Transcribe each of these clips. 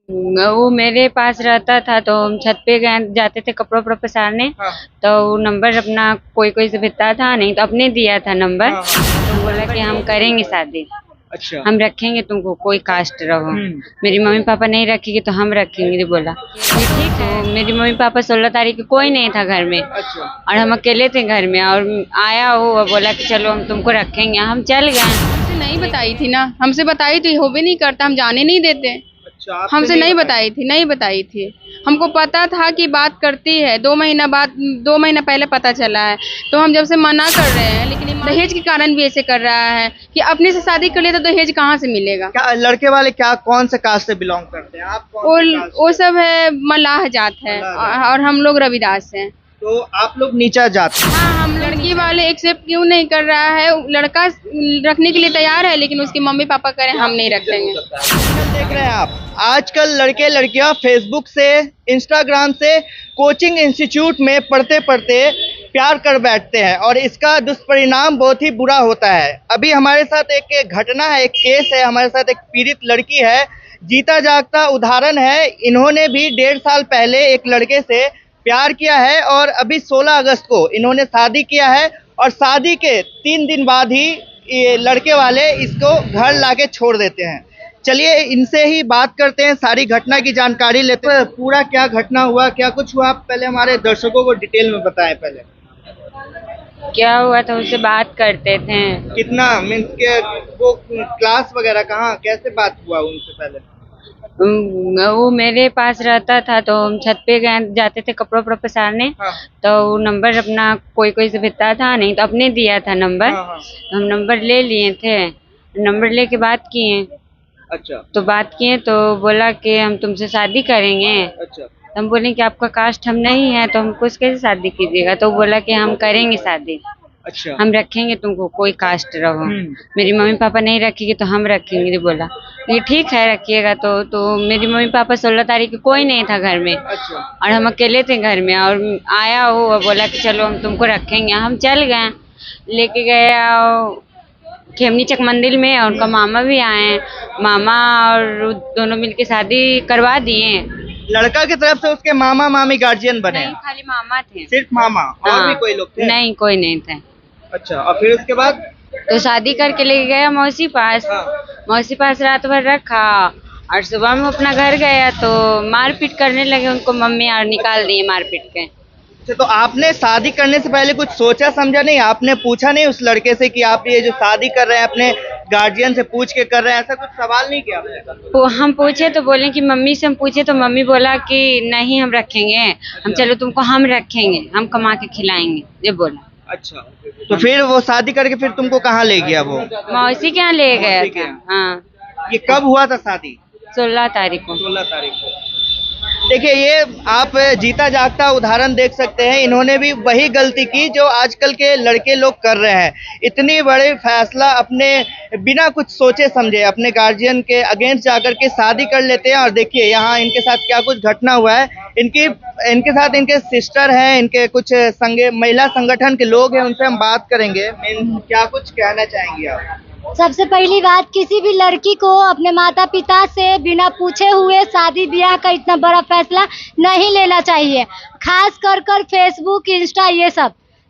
वो मेरे पास रहता था तो हम छत पे गए जाते थे कपड़ों वपड़ों पसारने। हाँ तो वो नंबर अपना कोई कोई से भेजता था, नहीं तो अपने दिया था नंबर। हाँ हाँ। तो बोला कि हम करेंगे शादी, अच्छा। हम रखेंगे तुमको, कोई कास्ट रहो। मेरी मम्मी पापा नहीं रखेगी तो हम रखेंगे, तो बोला ये ठीक है। तो मेरी मम्मी पापा 16 तारीख को कोई नहीं था घर में अच्छा। और हम अकेले थे घर में, और आया वो और बोला कि चलो हम तुमको रखेंगे, हम चल गए। हमसे नहीं बताई थी ना, हमसे बताई तो हो भी नहीं करता, हम जाने नहीं देते। अच्छा, आपसे हमसे नहीं बताई थी, नहीं बताई थी। हमको पता था कि बात करती है, 2 महीना बाद, 2 महीना पहले पता चला है। तो हम जब से मना कर रहे हैं, लेकिन ये दहेज के कारण भी ऐसे कर रहा है कि अपने से शादी कर लिया तो दहेज कहाँ से मिलेगा। क्या लड़के वाले क्या कौन से कास्ट से बिलोंग करते हैं? आप वो कौन से कास्ट वो से? सब है, मल्लाह जात है, मल्लाह जात। और हम लोग रविदास हैं। तो आप लोग नीचा जाते हैं। हाँ, हम लड़की वाले एक्सेप्ट क्यों नहीं कर रहा है? लड़का रखने के लिए तैयार है, लेकिन उसके मम्मी पापा कह रहे हैं हम नहीं रखेंगे। आजकल देख रहे हैं आप, आजकल लड़के लड़कियां फेसबुक से, इंस्टाग्राम से, कोचिंग इंस्टीट्यूट में पढ़ते पढ़ते प्यार कर बैठते हैं और इसका दुष्परिणाम बहुत ही बुरा होता है। अभी हमारे साथ एक घटना है, एक केस है, हमारे साथ एक पीड़ित लड़की है, जीता जागता उदाहरण है। इन्होंने भी 1.5 साल पहले एक लड़के से प्यार किया है और अभी 16 अगस्त को इन्होंने शादी किया है और शादी के 3 दिन बाद ही ये लड़के वाले इसको घर लाके छोड़ देते हैं। चलिए इनसे ही बात करते हैं, सारी घटना की जानकारी लेते हैं। पूरा क्या घटना हुआ, क्या कुछ हुआ, आप पहले हमारे दर्शकों को डिटेल में बताएं। पहले क्या हुआ था, उससे बात करते थे। कितना मीन्स के वो क्लास वगैरह कहाँ, कैसे बात हुआ उनसे पहले? वो मेरे पास रहता था तो हम छत पे गए जाते थे कपड़ों वपड़ों पसारने। हाँ तो वो नंबर अपना कोई कोई से भेजता था, नहीं तो अपने दिया था नंबर। हाँ हाँ। तो हम नंबर ले लिए थे, नंबर लेके बात किए। अच्छा तो बात किए तो बोला कि हम तुमसे शादी करेंगे। अच्छा। तो हम बोले कि आपका कास्ट हम नहीं है तो हमको कैसे शादी कीजिएगा। तो वो बोला कि हम करेंगे शादी, अच्छा। हम रखेंगे तुमको, कोई कास्ट रहो। मेरी मम्मी पापा नहीं रखेगी तो हम रखेंगे, तो बोला ये ठीक है रखिएगा। तो मेरी मम्मी पापा 16 तारीख को कोई नहीं था घर में अच्छा। और हम अकेले थे घर में, और आया वो और बोला कि चलो हम तुमको रखेंगे, हम चल गए। लेके गया खेमनी चक मंदिर में, और उनका मामा भी आए, मामा और दोनों मिलके शादी करवा दिए। लड़का की तरफ से उसके मामा मामी गार्जियन बने नहीं, हैं? खाली मामा थे। सिर्फ मामा, और हाँ, भी कोई लोग थे? नहीं कोई नहीं थे। अच्छा, और फिर उसके बाद? तो शादी करके लेके गया मौसी पास। हाँ। मौसी पास रात भर रखा और सुबह में अपना घर गया तो मारपीट करने लगे उनको मम्मी, और निकाल दिए मारपीट के। अच्छा, तो आपने शादी करने से पहले कुछ सोचा समझा नहीं? आपने पूछा नहीं उस लड़के से कि आप ये जो शादी कर रहे हैं अपने गार्जियन से पूछ के कर रहे हैं? ऐसा कुछ सवाल नहीं किया आपने? तो हम पूछे तो बोले कि मम्मी से हम पूछे तो मम्मी बोला कि नहीं हम रखेंगे, हम चलो तुमको हम रखेंगे, हम कमा के खिलाएंगे, ये बोला। अच्छा, तो फिर वो शादी करके फिर तुमको कहाँ ले गया वो? मौसी के यहाँ ले गया मौसी के था। यहाँ। हाँ, ये कब हुआ था शादी? 16 तारीख को। 16 तारीख को। देखिए, ये आप जीता जागता उदाहरण देख सकते हैं। इन्होंने भी वही गलती की जो आजकल के लड़के लोग कर रहे हैं। इतनी बड़ी फैसला अपने बिना कुछ सोचे समझे अपने गार्जियन के अगेंस्ट जाकर के शादी कर लेते हैं। और देखिए यहाँ इनके साथ क्या कुछ घटना हुआ है। इनके साथ इनके सिस्टर हैं, इनके कुछ महिला संगठन के लोग हैं, उनसे हम बात करेंगे। क्या कुछ कहना चाहेंगे आप? सबसे पहली बात, किसी भी लड़की को अपने माता पिता से बिना पूछे हुए शादी ब्याह का इतना बड़ा फैसला नहीं लेना चाहिए। खास कर फेसबुक, इंस्टा,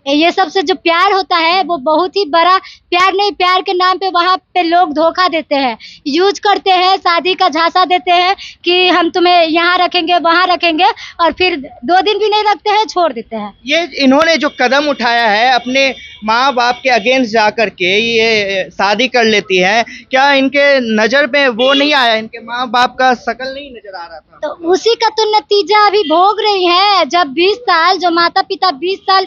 ये सब से जो प्यार होता है वो बहुत ही बड़ा प्यार नहीं, प्यार के नाम पे वहाँ पे लोग धोखा देते हैं, यूज करते हैं, शादी का झांसा देते हैं कि हम तुम्हें यहाँ रखेंगे वहाँ रखेंगे, और फिर 2 दिन भी नहीं रखते हैं, छोड़ देते हैं। ये इन्होंने जो कदम उठाया है अपने माँ बाप के अगेंस्ट जाकर के ये शादी कर लेती है, क्या इनके नजर में वो नहीं आया, इनके माँ बाप का शकल नहीं नजर आ रहा था? तो उसी का तो नतीजा अभी भोग रही है। जब 20 साल जो माता पिता 20 साल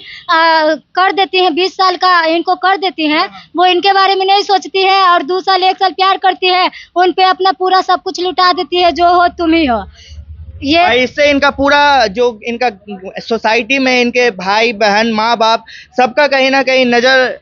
कर देती हैं, 20 साल का इनको कर देती हैं, वो इनके बारे में नहीं सोचती है, और 2 साल 1 साल प्यार करती है, उन पे अपना पूरा सब कुछ लुटा देती है, जो हो तुम ही हो। ये इससे इनका पूरा जो इनका सोसाइटी में इनके भाई बहन माँ बाप सबका कहीं ना कहीं नजर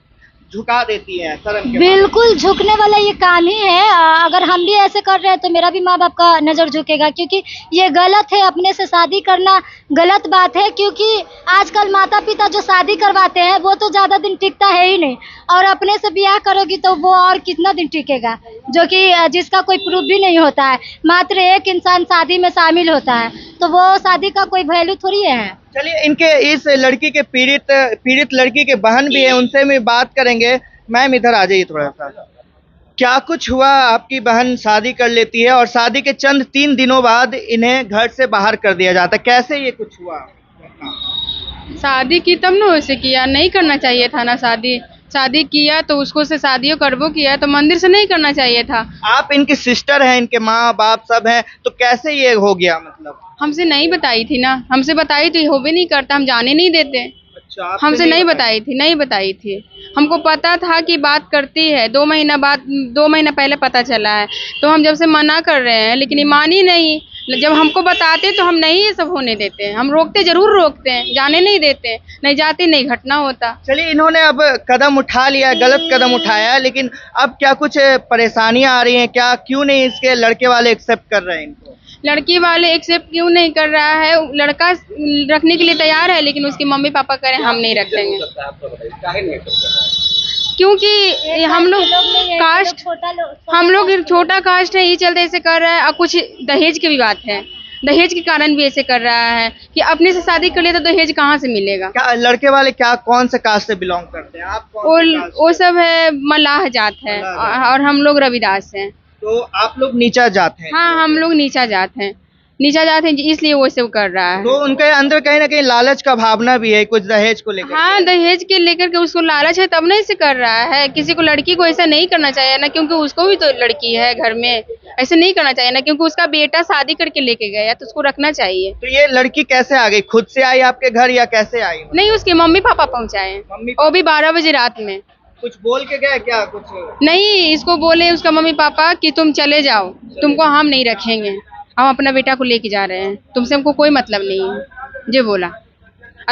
झुका देती हैं शर्म के मारे। बिल्कुल झुकने वाला ये काम ही है। अगर हम भी ऐसे कर रहे हैं तो मेरा भी माँ बाप का नजर झुकेगा, क्योंकि ये गलत है। अपने से शादी करना गलत बात है, क्योंकि आजकल माता पिता जो शादी करवाते हैं वो तो ज्यादा दिन टिकता है ही नहीं, और अपने से ब्याह करोगी तो वो और कितना दिन टिकेगा, जो कि जिसका कोई प्रूफ भी नहीं होता है। मात्र एक इंसान शादी में शामिल होता है तो वो शादी का कोई वैल्यू थोड़ी है। चलिए, इनके इस लड़की के पीड़ित लड़की के बहन भी है, उनसे भी बात करेंगे। मैम इधर आ जाइए थोड़ा सा। क्या कुछ हुआ? आपकी बहन शादी कर लेती है और शादी के चंद 3 दिनों बाद इन्हें घर से बाहर कर दिया जाता है, कैसे ये कुछ हुआ? शादी की तब ना उसे किया, नहीं करना चाहिए था ना शादी। शादी किया तो उसको से शादियों करबो किया तो मंदिर से नहीं करना चाहिए था। आप इनकी सिस्टर हैं, इनके माँ बाप सब हैं, तो कैसे ये हो गया? मतलब हमसे नहीं बताई थी ना, हमसे बताई तो ये हो भी नहीं करता, हम जाने नहीं देते। अच्छा, आपसे हमसे नहीं बताई थी, नहीं बताई थी। हमको पता था कि बात करती है, 2 महीना बाद 2 महीना पहले पता चला है, तो हम जब से मना कर रहे हैं लेकिन ये मानी नहीं। जब हमको बताते तो हम नहीं ये सब होने देते, हम रोकते, जरूर रोकते हैं, जाने नहीं देते, नहीं जाते, नहीं घटना होता। चलिए, इन्होंने अब कदम उठा लिया, गलत कदम उठाया है, लेकिन अब क्या कुछ परेशानियां आ रही हैं क्या? क्यों नहीं इसके लड़के वाले एक्सेप्ट कर रहे हैं इनको? लड़की वाले एक्सेप्ट क्यों नहीं कर रहा है? लड़का रखने के लिए तैयार है लेकिन उसके मम्मी पापा कह रहे हैं हम नहीं रखेंगे, क्योंकि हम लोग कास्ट, हम लोग छोटा कास्ट है, ये चलते ऐसे कर रहा है। और कुछ दहेज की भी बात है, दहेज के कारण भी ऐसे कर रहा है कि अपने से शादी कर ले तो दहेज कहाँ से मिलेगा? क्या लड़के वाले क्या कौन से कास्ट से बिलोंग करते हैं? आप कौन से कास्ट वो सब है मल्लाह जात है, और हम लोग रविदास हैं। तो आप लोग नीचा जाते हैं? हाँ, हम लोग नीचा जात हैं, नीचा जात हैं, इसलिए वो सब कर रहा है। तो उनके अंदर कहीं ना कहीं लालच का भावना भी है, कुछ दहेज को लेकर। हाँ, दहेज के लेकर के उसको लालच है, तब नहीं से कर रहा है। किसी को, लड़की को ऐसा नहीं करना चाहिए ना, क्योंकि उसको भी तो लड़की है घर में, ऐसे नहीं करना चाहिए ना, क्योंकि उसका बेटा शादी करके लेके गया तो उसको रखना चाहिए। तो ये लड़की कैसे आ गई? खुद से आई आपके घर या कैसे आई? नहीं, उसके मम्मी पापा पहुँचाए, वो भी 12 बजे रात में। कुछ बोल के गए क्या? कुछ नहीं, इसको बोले उसका मम्मी पापा कि तुम चले जाओ, तुमको हम नहीं रखेंगे, हम अपना बेटा को लेके जा रहे हैं, तुमसे हमको कोई मतलब नहीं है, जो बोला।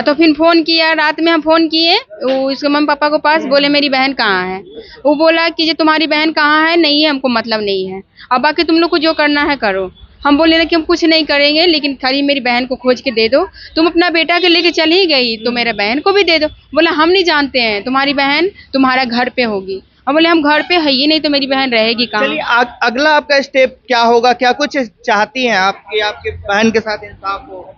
तो फिर फोन किया, रात में हम फोन किए उसके मम्मी पापा को पास, बोले मेरी बहन कहाँ है? वो बोला कि जो तुम्हारी बहन कहाँ है, नहीं है, हमको मतलब नहीं है, अब बाकी तुम लोग को जो करना है करो। हम बोले ना कि हम कुछ नहीं करेंगे, लेकिन खाली मेरी बहन को खोज के दे दो। तुम अपना बेटा के लेके चली गई तो मेरे बहन को भी दे दो। बोला हम नहीं जानते हैं, तुम्हारी बहन तुम्हारा घर पे होगी। हम बोले हम घर पे है ही नहीं तो मेरी बहन रहेगी कहाँ? चलिए, अगला आपका स्टेप क्या होगा? क्या कुछ चाहती हैं आप कि आपके बहन के साथ इंसाफ हो?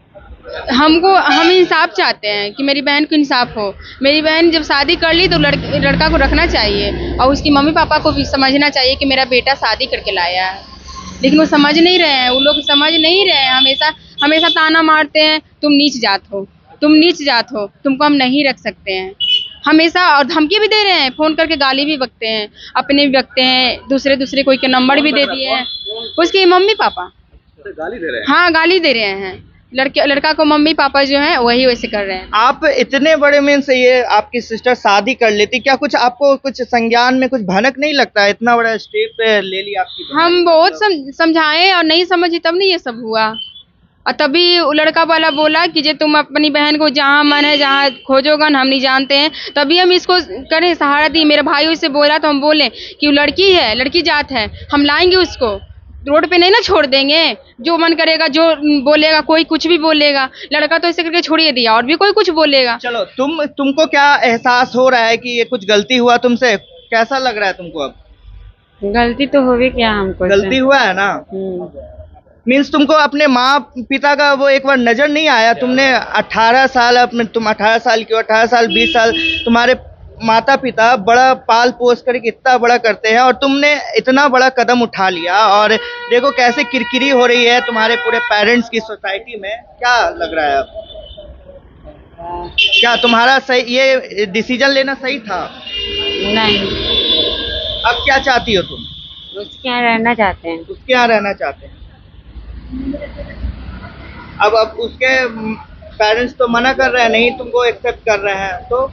हम इंसाफ चाहते हैं कि मेरी बहन को इंसाफ हो। मेरी बहन जब शादी कर ली तो लड़का को रखना चाहिए, और उसकी मम्मी पापा को भी समझना चाहिए कि मेरा बेटा शादी करके लाया है, लेकिन वो समझ नहीं रहे हैं, वो लोग समझ नहीं रहे हैं। हमेशा ताना मारते हैं, तुम नीच जात हो, तुम नीच जात हो, तुमको हम नहीं रख सकते हैं हमेशा, और धमकी भी दे रहे हैं, फोन करके गाली भी बकते हैं, अपने भी बकते हैं, दूसरे कोई के नंबर भी दे दिए हैं, उसके मम्मी पापा गाली दे रहे हैं। हाँ, गाली दे रहे हैं। लड़का को मम्मी पापा जो है वही वैसे कर रहे हैं। आप इतने बड़े में से ये आपकी सिस्टर शादी कर लेती, क्या कुछ आपको कुछ संज्ञान में कुछ भनक नहीं लगता? इतना बड़ा स्टेप ले लिया आपकी बहन। हम बहुत समझाएं और नहीं समझी, तब नहीं ये सब हुआ। और तभी लड़का वाला बोला कि जे तुम अपनी बहन को जहाँ मन है जहाँ खोजोगन, हम नहीं जानते हैं, तभी हम इसको करें सहारा दी। मेरे भाई उससे बोला तो हम बोले कि वो लड़की है, लड़की जात है, हम लाएंगे उसको, रोड पे नहीं ना छोड़ देंगे, जो मन करेगा, जो बोलेगा, कोई कुछ भी बोलेगा। लड़का तो ऐसे करके छोड़िए दिया, और भी कोई कुछ बोलेगा। चलो, तुमको क्या एहसास हो रहा है कि ये कुछ गलती हुआ तुमसे? कैसा लग रहा है तुमको? अब गलती तो हो भी क्या, हमको गलती हुआ है ना? मीन्स तुमको अपने माँ पिता का वो एक बार नजर नहीं आया? तुमने 18 साल, तुम 18 साल की हो, 18 साल 20 साल तुम्हारे माता पिता बड़ा पाल पोस करके इतना बड़ा करते हैं, और तुमने इतना बड़ा कदम उठा लिया, और देखो कैसे किरकिरी हो रही है तुम्हारे पूरे पेरेंट्स की सोसाइटी में। क्या लग रहा है अब? क्या तुम्हारा सही ये डिसीजन लेना सही था? नहीं, अब क्या चाहती हो तुम? उसके यहाँ रहना चाहते हैं। उसके यहाँ रहना चाहते हैं। अब उसके पेरेंट्स तो मना कर रहे हैं, नहीं तुमको एक्सेप्ट कर रहे हैं, तो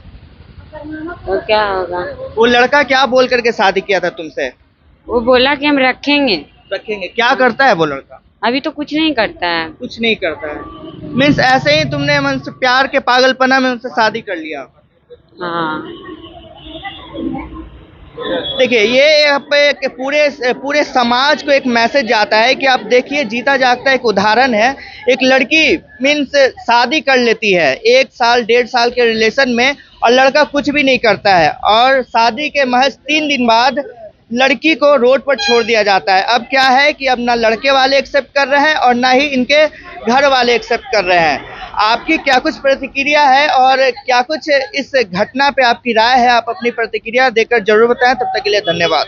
क्या होगा? वो लड़का क्या बोल करके शादी किया था तुमसे? वो बोला कि हम रखेंगे। क्या करता है वो लड़का? अभी तो कुछ नहीं करता है। कुछ नहीं करता है। मीन्स ऐसे ही तुमने मन से प्यार के पागलपना में उनसे शादी कर लिया? हाँ। देखिए, ये यहाँ पे पूरे समाज को एक मैसेज जाता है कि आप देखिए, जीता जागता एक उदाहरण है। एक लड़की मीन्स शादी कर लेती है 1 साल 1.5 साल के रिलेशन में, और लड़का कुछ भी नहीं करता है, और शादी के महज 3 दिन बाद लड़की को रोड पर छोड़ दिया जाता है। अब क्या है कि अब ना लड़के वाले एक्सेप्ट कर रहे हैं और ना ही इनके घर वाले एक्सेप्ट कर रहे हैं। आपकी क्या कुछ प्रतिक्रिया है और क्या कुछ इस घटना पे आपकी राय है? आप अपनी प्रतिक्रिया देकर जरूर बताएं। तब तक के लिए धन्यवाद।